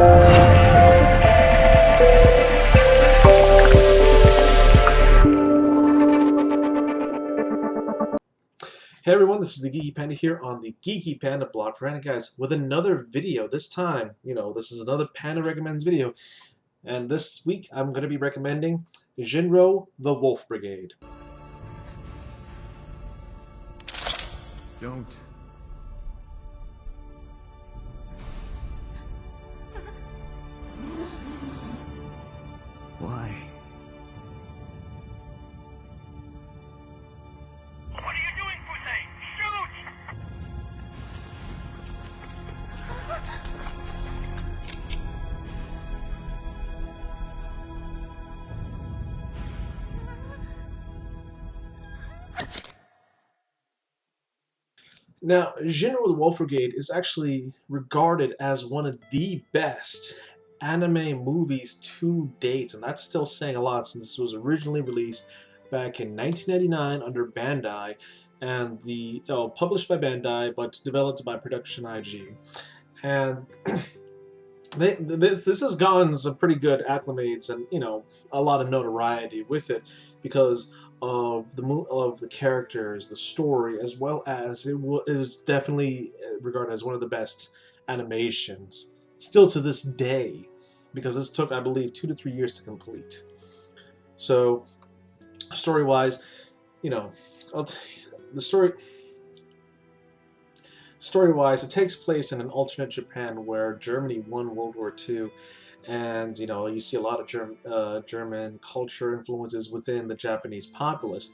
Hey everyone, this is the Geeky Panda here on the Geeky Panda blog for Panda guys with another video. This time, this is another Panda Recommends video. And this week, I'm going to be recommending Jin-Roh, the Wolf Brigade. Don't. Why? What are you doing, Pussy? Shoot! Now, Jin-Roh, the Wolf Brigade is actually regarded as one of the best anime movies to date, and that's still saying a lot since this was originally released back in 1999 under Bandai, and published by Bandai but developed by Production IG. And this has gotten some pretty good acclimates and a lot of notoriety with it because of the characters, the story, as well as it is definitely regarded as one of the best animations still to this day, because this took, I believe, 2 to 3 years to complete. So story-wise, the story-wise, it takes place in an alternate Japan where Germany won World War II, and you see a lot of German culture influences within the Japanese populace.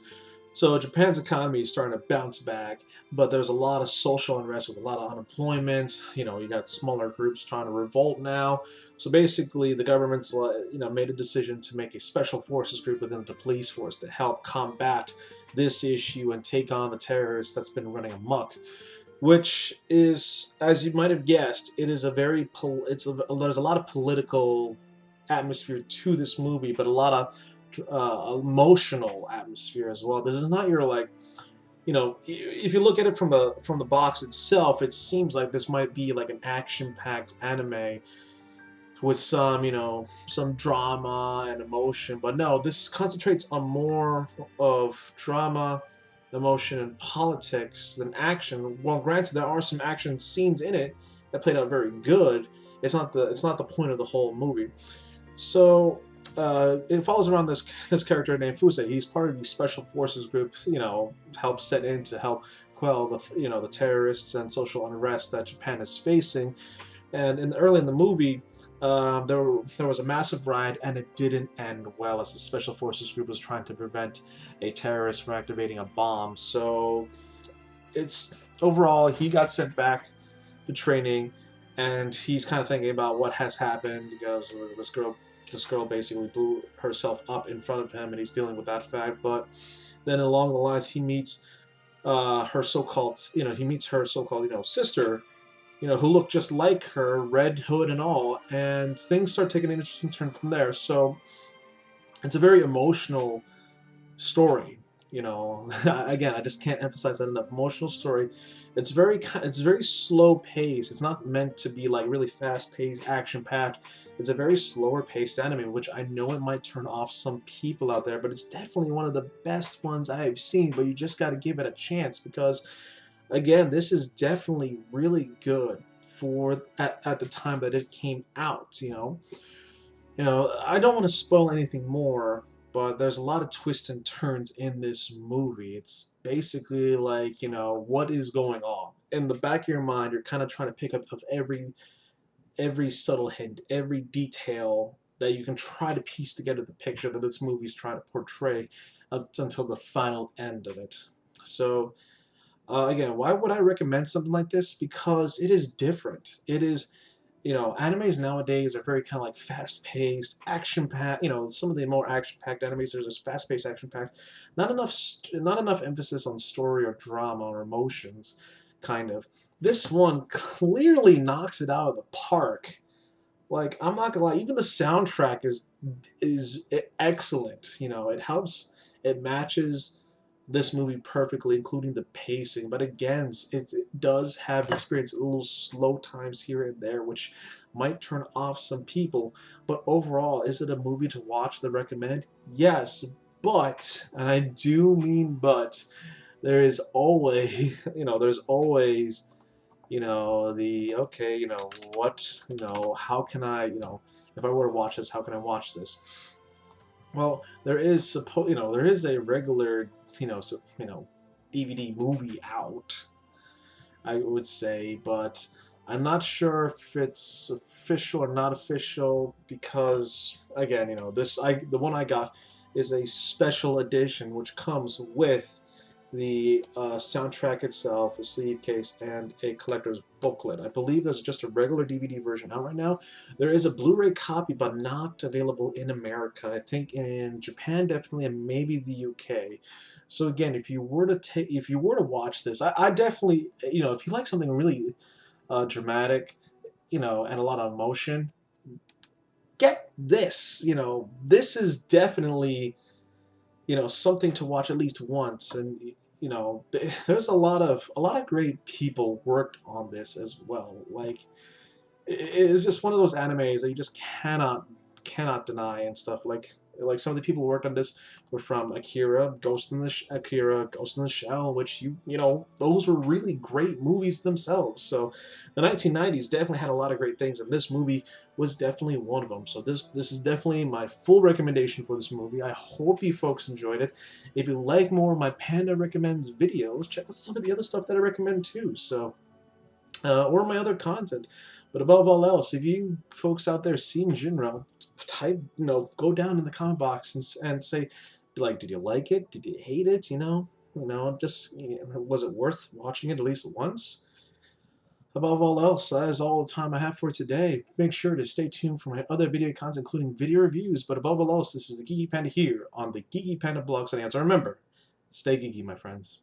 So Japan's economy is starting to bounce back, but there's a lot of social unrest with a lot of unemployment. You got smaller groups trying to revolt now. So basically, the government's made a decision to make a special forces group within the police force to help combat this issue and take on the terrorists that's been running amok. Which is, as you might have guessed, it is a very there's a lot of political atmosphere to this movie, but a lot of emotional atmosphere as well. This is not your if you look at it from the box itself, it seems like this might be like an action-packed anime with some drama and emotion, but no, this concentrates on more of drama, emotion, and politics than action. Well, granted, there are some action scenes in it that played out very good. It's not the point of the whole movie. So it follows around this character named Fuse. He's part of the special forces group. Help set in to help quell the terrorists and social unrest that Japan is facing. And early in the movie, there was a massive riot, and it didn't end well as the Special Forces group was trying to prevent a terrorist from activating a bomb. So overall, he got sent back to training, and he's kind of thinking about what has happened because this girl basically blew herself up in front of him, and he's dealing with that fact. But then along the lines, he meets her so-called sister, who looked just like her, red hood and all, and things start taking an interesting turn from there. So it's a very emotional story. Again, I just can't emphasize that enough. Emotional story. It's very slow paced. It's not meant to be like really fast paced, action packed. It's a very slower paced anime, which I know it might turn off some people out there, but it's definitely one of the best ones I've seen. But you just got to give it a chance because, again, this is definitely really good for at the time that it came out. I don't want to spoil anything more, but there's a lot of twists and turns in this movie. It's basically like, what is going on? In the back of your mind, you're kind of trying to pick up of every subtle hint, every detail that you can try to piece together the picture that this movie's trying to portray up until the final end of it. So again, why would I recommend something like this? Because it is different. It is, animes nowadays are very kind of like fast-paced, action-packed. Some of the more action-packed animes, there's this fast-paced, action-packed. Not enough emphasis on story or drama or emotions, kind of. This one clearly knocks it out of the park. Like, I'm not gonna lie, even the soundtrack is excellent. It helps. It matches this movie perfectly, including the pacing. But again, it does have experience a little slow times here and there, which might turn off some people. But overall, is it a movie to watch that recommend? Yes, but, and I do mean but, there is always, there's always, the, okay, what, how can I, if I were to watch this, how can I watch this? Well, there is a regular, DVD movie out, I would say, but I'm not sure if it's official or not official because, again, the one I got is a special edition which comes with the soundtrack itself, a sleeve case, and a collector's booklet. I believe there's just a regular DVD version out right now. There is a Blu-ray copy, but not available in America. I think in Japan, definitely, and maybe the UK. So again, if you were to watch this, I definitely, if you like something really dramatic, and a lot of emotion, get this. This is definitely something to watch at least once. And there's a lot of great people worked on this as well. Like, it's just one of those animes that you just cannot deny and stuff. Like some of the people who worked on this were from Akira, Ghost in the Shell, which those were really great movies themselves. So the 1990s definitely had a lot of great things, and this movie was definitely one of them. So this is definitely my full recommendation for this movie. I hope you folks enjoyed it. If you like more of my Panda recommends videos, check out some of the other stuff that I recommend too. So or my other content. But above all else, if you folks out there seen Jin-Roh, go down in the comment box and say, like, did you like it? Did you hate it? Just was it worth watching it at least once? Above all else, that is all the time I have for today. Make sure to stay tuned for my other video content, including video reviews. But above all else, this is the Geeky Panda here on the Geeky Panda Blogs and Answer. Remember, stay geeky, my friends.